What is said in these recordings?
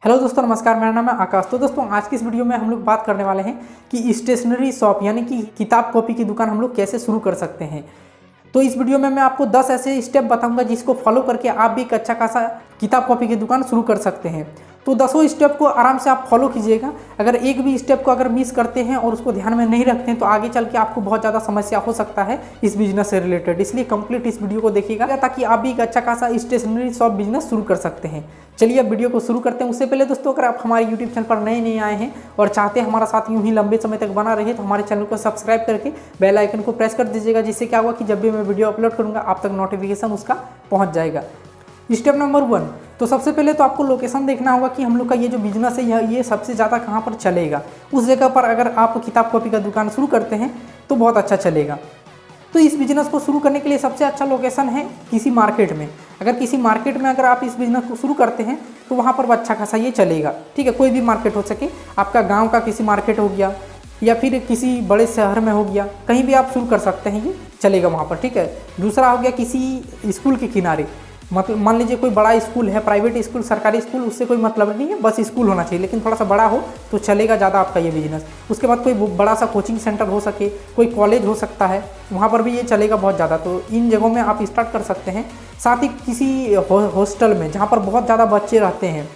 Hello दोस्तों, नमस्कार। मेरा नाम है आकाश। तो दोस्तों, आज की इस वीडियो में हम लोग बात करने वाले हैं कि स्टेशनरी शॉप यानी कि किताब कॉपी की दुकान हम लोग कैसे शुरू कर सकते हैं। तो इस वीडियो में मैं आपको 10 ऐसे स्टेप बताऊंगा जिसको फॉलो करके आप भी एक अच्छा खासा किताब कॉपी की दुकान शुरू कर सकते हैं। तो 10 स्टेप को आराम से आप फॉलो कीजिएगा। अगर एक भी स्टेप को अगर मिस करते हैं और उसको ध्यान में नहीं रखते हैं तो आगे चल के आपको बहुत ज़्यादा समस्या हो सकता है इस बिजनेस से रिलेटेड। इसलिए कंप्लीट इस वीडियो को देखिएगा ताकि आप भी एक अच्छा खासा स्टेशनरी शॉप बिजनेस शुरू कर सकते हैं। चलिए अब वीडियो को शुरू करते हैं। उससे पहले दोस्तों, अगर आप हमारे यूट्यूब चैनल पर नए आए हैं और चाहते हैं हमारा साथ यूं ही लंबे समय तक बना रहे तो हमारे चैनल को सब्सक्राइब करके बेल आइकन को प्रेस कर दीजिएगा, जिससे क्या होगा कि जब भी मैं वीडियो अपलोड करूंगा आप तक नोटिफिकेशन उसका पहुंच जाएगा। स्टेप नंबर 1, तो सबसे पहले तो आपको लोकेशन देखना होगा कि हम लोग का ये जो बिजनेस है ये सबसे ज़्यादा कहाँ पर चलेगा। उस जगह पर अगर आप किताब कॉपी का दुकान शुरू करते हैं तो बहुत अच्छा चलेगा। तो इस बिज़नेस को शुरू करने के लिए सबसे अच्छा लोकेशन है किसी मार्केट में। अगर किसी मार्केट में अगर आप इस बिज़नेस को शुरू करते हैं तो वहाँ पर अच्छा खासा ये चलेगा। ठीक है, कोई भी मार्केट हो सके, आपका गांव का किसी मार्केट हो गया या फिर किसी बड़े शहर में हो गया, कहीं भी आप शुरू कर सकते हैं, ये चलेगा वहाँ पर। ठीक है, दूसरा हो गया किसी स्कूल के किनारे। मतलब मान लीजिए कोई बड़ा स्कूल है, प्राइवेट स्कूल, सरकारी स्कूल, उससे कोई मतलब नहीं है, बस स्कूल होना चाहिए, लेकिन थोड़ा सा बड़ा हो तो चलेगा ज़्यादा आपका ये बिजनेस। उसके बाद कोई बड़ा सा कोचिंग सेंटर हो सके, कोई कॉलेज हो सकता है, वहाँ पर भी ये चलेगा बहुत ज़्यादा। तो इन जगहों में आप स्टार्ट कर सकते हैं। साथ ही किसी हॉस्टल में जहाँ पर बहुत ज़्यादा बच्चे रहते हैं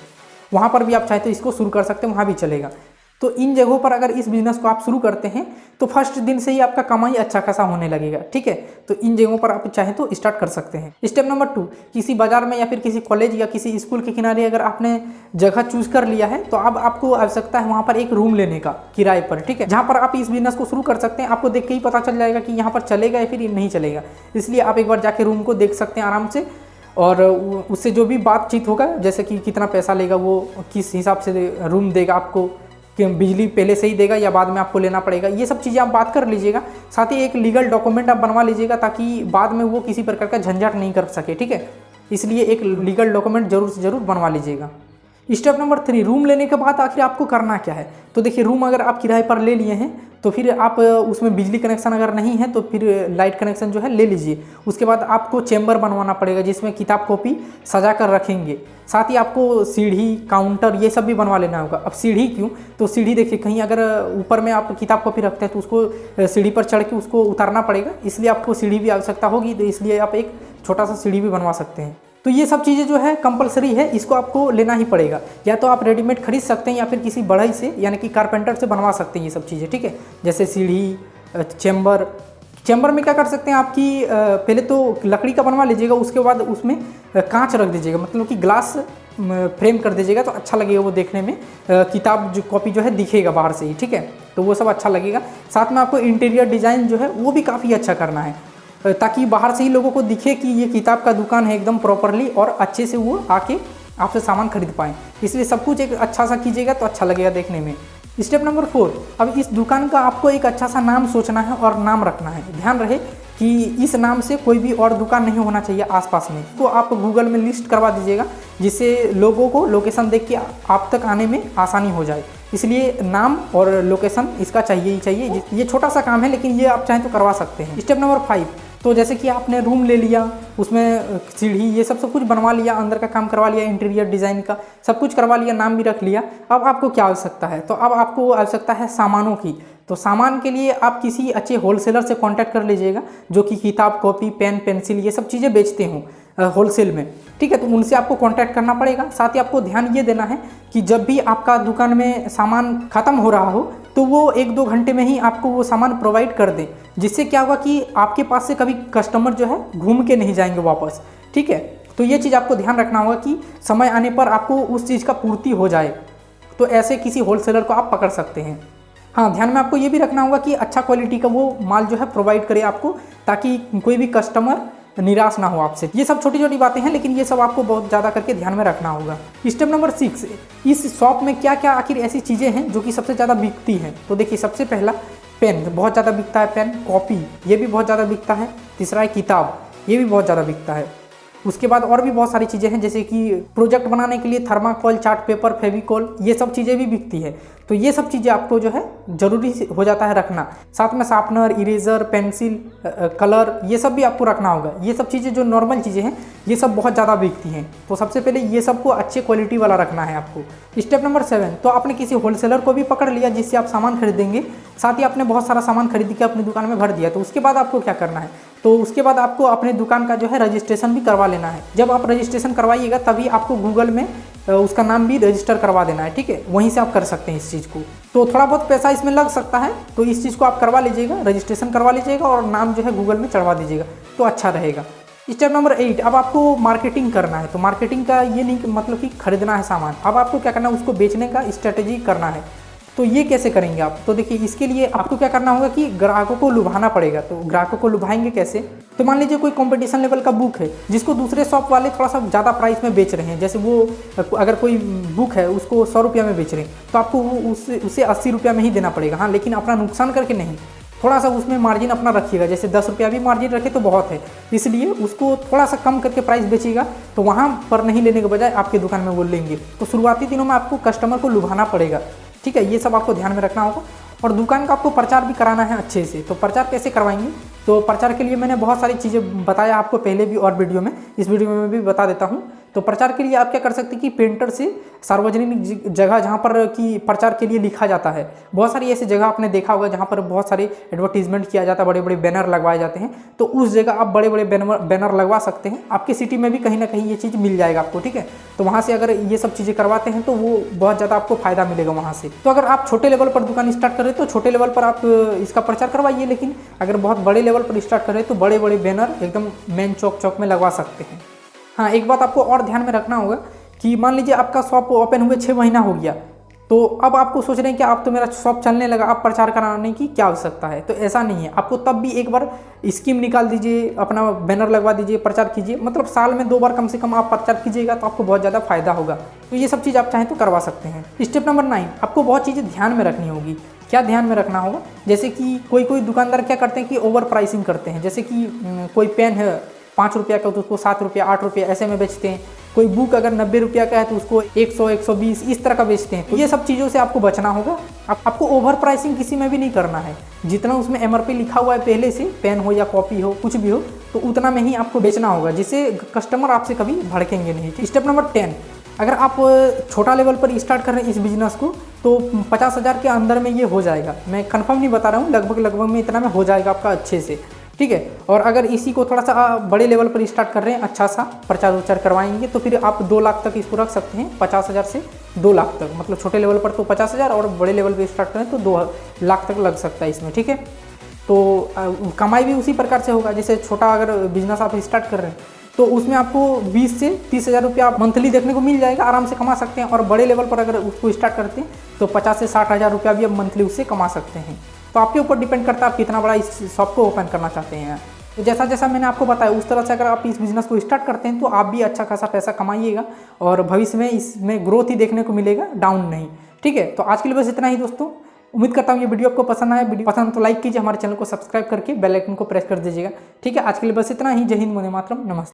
वहाँ पर भी आप चाहे तो इसको शुरू कर सकते हैं, वहाँ भी चलेगा। तो इन जगहों पर अगर इस बिज़नेस को आप शुरू करते हैं तो फर्स्ट दिन से ही आपका कमाई अच्छा खासा होने लगेगा। ठीक है, तो इन जगहों पर आप चाहें तो स्टार्ट कर सकते हैं। स्टेप नंबर 2, किसी बाजार में या फिर किसी कॉलेज या किसी स्कूल के किनारे अगर आपने जगह चूज कर लिया है तो अब आपको आवश्यकता है वहाँ पर एक रूम लेने का किराए पर। ठीक है, जहाँ पर आप इस बिजनेस को शुरू कर सकते हैं। आपको देख के ही पता चल जाएगा कि यहाँ पर चलेगा या फिर नहीं चलेगा, इसलिए आप एक बार जाके रूम को देख सकते हैं आराम से। और उससे जो भी बातचीत होगा, जैसे कि कितना पैसा लेगा, वो किस हिसाब से रूम देगा आपको, कि बिजली पहले से ही देगा या बाद में आपको लेना पड़ेगा, ये सब चीज़ें आप बात कर लीजिएगा। साथ ही एक लीगल डॉक्यूमेंट आप बनवा लीजिएगा ताकि बाद में वो किसी प्रकार का झंझट नहीं कर सके। ठीक है, इसलिए एक लीगल डॉक्यूमेंट जरूर से जरूर बनवा लीजिएगा। स्टेप नंबर 3, रूम लेने के बाद आखिर आपको करना क्या है। तो देखिए, रूम अगर आप किराए पर ले लिए हैं तो फिर आप उसमें बिजली कनेक्शन अगर नहीं है तो फिर लाइट कनेक्शन जो है ले लीजिए। उसके बाद आपको चेम्बर बनवाना पड़ेगा जिसमें किताब कॉपी सजा कर रखेंगे। साथ ही आपको सीढ़ी, काउंटर, ये सब भी बनवा लेना होगा। अब सीढ़ी क्यों, तो सीढ़ी देखिए, कहीं अगर ऊपर में आप किताब कॉपी रखते हैं तो उसको सीढ़ी पर चढ़ के उसको उतारना पड़ेगा, इसलिए आपको सीढ़ी भी आवश्यकता होगी। तो इसलिए आप एक छोटा सा सीढ़ी भी बनवा सकते हैं। तो ये सब चीज़ें जो है कंपलसरी है, इसको आपको लेना ही पड़ेगा। या तो आप रेडीमेड खरीद सकते हैं या फिर किसी बढ़ई से यानी कि कारपेंटर से बनवा सकते हैं ये सब चीज़ें। ठीक है, जैसे सीढ़ी, चेम्बर में क्या कर सकते हैं, आपकी पहले तो लकड़ी का बनवा लीजिएगा, उसके बाद उसमें कांच रख दीजिएगा, मतलब कि ग्लास फ्रेम कर दीजिएगा तो अच्छा लगेगा वो देखने में। किताब जो कॉपी जो है दिखेगा बाहर से ही। ठीक है, तो वो सब अच्छा लगेगा। साथ में आपको इंटीरियर डिज़ाइन जो है वो भी काफ़ी अच्छा करना है ताकि बाहर से ही लोगों को दिखे कि ये किताब का दुकान है एकदम प्रॉपरली, और अच्छे से वो आके आपसे सामान खरीद पाएँ। इसलिए सब कुछ एक अच्छा सा कीजिएगा तो अच्छा लगेगा देखने में। स्टेप नंबर 4, अब इस दुकान का आपको एक अच्छा सा नाम सोचना है और नाम रखना है। ध्यान रहे कि इस नाम से कोई भी और दुकान नहीं होना चाहिए आसपास में। तो आप गूगल में लिस्ट करवा दीजिएगा जिससे लोगों को लोकेशन देख के आप तक आने में आसानी हो जाए। इसलिए नाम और लोकेशन इसका चाहिए ही चाहिए। ये छोटा सा काम है लेकिन ये आप चाहें तो करवा सकते हैं। स्टेप नंबर 5, तो जैसे कि आपने रूम ले लिया, उसमें सीढ़ी, ये सब कुछ बनवा लिया, अंदर का काम करवा लिया, इंटीरियर डिज़ाइन का सब कुछ करवा लिया, नाम भी रख लिया। अब आपको क्या आवश्यकता है, तो अब आपको आवश्यकता है सामानों की। तो सामान के लिए आप किसी अच्छे होलसेलर से कांटेक्ट कर लीजिएगा जो कि किताब, कॉपी, पेन, पेंसिल ये सब चीज़ें बेचते हों होलसेल में। ठीक है, तो उनसे आपको कांटेक्ट करना पड़ेगा। साथ ही आपको ध्यान ये देना है कि जब भी आपका दुकान में सामान ख़त्म हो रहा हो तो वो 1-2 घंटे में ही आपको वो सामान प्रोवाइड कर दें, जिससे क्या होगा कि आपके पास से कभी कस्टमर जो है घूम के नहीं जाएंगे वापस। ठीक है, तो ये चीज़ आपको ध्यान रखना होगा कि समय आने पर आपको उस चीज़ का पूर्ति हो जाए। तो ऐसे किसी होलसेलर को आप पकड़ सकते हैं। हाँ, ध्यान में आपको ये भी रखना होगा कि अच्छा क्वालिटी का वो माल जो है प्रोवाइड करे आपको, ताकि कोई भी कस्टमर निराश ना हो आपसे। ये सब छोटी छोटी बातें हैं लेकिन ये सब आपको बहुत ज़्यादा करके ध्यान में रखना होगा। स्टेप नंबर 6, इस शॉप में क्या क्या आखिर ऐसी चीज़ें हैं जो कि सबसे ज़्यादा बिकती हैं। तो देखिए, सबसे पहला पेन बहुत ज़्यादा बिकता है, पेन, कॉपी ये भी बहुत ज़्यादा बिकता है। तीसरा है किताब, ये भी बहुत ज़्यादा बिकता है। उसके बाद और भी बहुत सारी चीज़ें हैं, जैसे कि प्रोजेक्ट बनाने के लिए थर्माकोल, चार्ट पेपर, फेविकोल, ये सब चीज़ें भी बिकती है। तो ये सब चीज़ें आपको जो है ज़रूरी हो जाता है रखना। साथ में शार्पनर, इरेजर, पेंसिल, कलर, ये सब भी आपको रखना होगा। ये सब चीज़ें जो नॉर्मल चीज़ें हैं ये सब बहुत ज़्यादा बिकती हैं। तो सबसे पहले ये सबको अच्छे क्वालिटी वाला रखना है आपको। स्टेप नंबर 7, तो आपने किसी होलसेलर को भी पकड़ लिया जिससे आप सामान खरीदेंगे, साथ ही आपने बहुत सारा सामान खरीद के अपनी दुकान में भर दिया। तो उसके बाद आपको क्या करना है, तो उसके बाद आपको अपने दुकान का जो है रजिस्ट्रेशन भी करवा लेना है। जब आप रजिस्ट्रेशन करवाइएगा तभी आपको गूगल में उसका नाम भी रजिस्टर करवा देना है, ठीक है। वहीं से आप कर सकते हैं इस चीज़ को। तो थोड़ा बहुत पैसा इसमें लग सकता है, तो इस चीज़ को आप करवा लीजिएगा, रजिस्ट्रेशन करवा लीजिएगा और नाम जो है गूगल में चढ़वा दीजिएगा, तो अच्छा रहेगा। स्टेप नंबर 8, अब आपको मार्केटिंग करना है। तो मार्केटिंग का ये नहीं मतलब कि खरीदना है सामान, अब आपको क्या करना है, उसको बेचने का स्ट्रेटेजी करना है। तो ये कैसे करेंगे आप, तो देखिए इसके लिए आपको क्या करना होगा कि ग्राहकों को लुभाना पड़ेगा। तो ग्राहकों को लुभाएंगे कैसे, तो मान लीजिए कोई कंपटीशन लेवल का बुक है जिसको दूसरे शॉप वाले थोड़ा सा ज़्यादा प्राइस में बेच रहे हैं, जैसे वो अगर कोई बुक है उसको 100 रुपया में बेच रहे हैं, तो आपको उसे 80 रुपया में ही देना पड़ेगा। हाँ, लेकिन अपना नुकसान करके नहीं, थोड़ा सा उसमें मार्जिन अपना रखिएगा। जैसे 10 रुपया भी मार्जिन रखे तो बहुत है, इसलिए उसको थोड़ा सा कम करके प्राइस बेचिएगा, तो वहाँ पर नहीं लेने के बजाय आपके दुकान में वो लेंगे। तो शुरुआती दिनों में आपको कस्टमर को लुभाना पड़ेगा, ठीक है। ये सब आपको ध्यान में रखना होगा। और दुकान का आपको प्रचार भी कराना है अच्छे से। तो प्रचार कैसे करवाएंगे, तो प्रचार के लिए मैंने बहुत सारी चीज़ें बताया आपको पहले भी और वीडियो में, इस वीडियो में भी बता देता हूँ। तो प्रचार के लिए आप क्या कर सकते हैं कि पेंटर से सार्वजनिक जगह जहाँ पर कि प्रचार के लिए लिखा जाता है, बहुत सारी ऐसी जगह आपने देखा होगा जहाँ पर बहुत सारे एडवर्टीजमेंट किया जाता है, बड़े बड़े बैनर लगवाए जाते हैं। तो उस जगह आप बड़े बड़े बैनर लगवा सकते हैं। आपकी सिटी में भी कहीं ना कहीं ये चीज़ मिल जाएगा आपको, ठीक है। तो वहाँ से अगर ये सब चीज़ें करवाते हैं तो वो बहुत ज़्यादा आपको फायदा मिलेगा वहाँ से। तो अगर आप छोटे लेवल पर दुकान स्टार्ट करें तो छोटे लेवल पर आप इसका प्रचार करवाइए, लेकिन अगर बहुत बड़े लेवल पर स्टार्ट करें तो बड़े बड़े बैनर एकदम मेन चौक में लगवा सकते हैं। हाँ, एक बात आपको और ध्यान में रखना होगा कि मान लीजिए आपका शॉप ओपन हुए 6 महीना हो गया, तो अब आपको सोच रहे हैं कि आप तो मेरा शॉप चलने लगा, अब प्रचार कराने की क्या आवश्यकता है। तो ऐसा नहीं है, आपको तब भी एक बार स्कीम निकाल दीजिए, अपना बैनर लगवा दीजिए, प्रचार कीजिए। मतलब साल में 2 बार कम से कम आप प्रचार कीजिएगा तो आपको बहुत ज़्यादा फायदा होगा। तो ये सब चीज़ आप चाहें तो करवा सकते हैं। स्टेप नंबर 9, आपको बहुत चीज़ें ध्यान में रखनी होगी। क्या ध्यान में रखना होगा, जैसे कि कोई दुकानदार क्या करते हैं कि ओवर प्राइसिंग करते हैं। जैसे कि कोई पेन है 5 रुपया का तो उसको 7 रुपया, 8 रुपया ऐसे में बेचते हैं। कोई बुक अगर 90 रुपया का है तो उसको 100, 120 इस तरह का बेचते हैं। तो ये सब चीज़ों से आपको बचना होगा। आपको ओवर प्राइसिंग किसी में भी नहीं करना है। जितना उसमें MRP लिखा हुआ है पहले से, पेन हो या कॉपी हो कुछ भी हो, तो उतना में ही आपको बेचना होगा, जिससे कस्टमर आपसे कभी भड़केंगे नहीं। स्टेप नंबर 10, अगर आप छोटा लेवल पर स्टार्ट कर रहे हैं इस बिजनेस को तो 50,000 के अंदर में ये हो जाएगा। मैं कंफर्म नहीं बता रहा हूँ, लगभग में इतना में हो जाएगा आपका अच्छे से, ठीक है। और अगर इसी को थोड़ा सा बड़े लेवल पर स्टार्ट कर रहे हैं, अच्छा सा प्रचार करवाएंगे तो फिर आप 2 लाख तक इसको रख सकते हैं। 50,000 से 2 लाख तक, मतलब छोटे लेवल पर तो 50,000 और बड़े लेवल पर स्टार्ट करें तो 2 लाख तक लग सकता है इसमें, ठीक है। तो कमाई भी उसी प्रकार से होगा। जैसे छोटा अगर बिजनेस आप स्टार्ट कर रहे हैं तो उसमें आपको 20 से 30,000 रुपया मंथली देखने को मिल जाएगा, आराम से कमा सकते हैं। और बड़े लेवल पर अगर उसको स्टार्ट करते हैं तो 50 से 60,000 रुपया भी आप मंथली उससे कमा सकते हैं। तो आपके ऊपर डिपेंड करता है आप कितना बड़ा इस शॉप को ओपन करना चाहते हैं। तो जैसा जैसा मैंने आपको बताया उस तरह से अगर आप इस बिज़नेस को स्टार्ट करते हैं तो आप भी अच्छा खासा पैसा कमाइएगा और भविष्य में इसमें ग्रोथ ही देखने को मिलेगा, डाउन नहीं, ठीक है। तो आज के लिए बस इतना ही दोस्तों। उम्मीद करता हूँ ये वीडियो आपको पसंद आया। वीडियो पसंद तो लाइक कीजिए, हमारे चैनल को सब्सक्राइब करके बेल आइकन को प्रेस कर दीजिएगा, ठीक है। आज के लिए बस इतना ही। जय हिंद, वंदे मातरम, नमस्ते।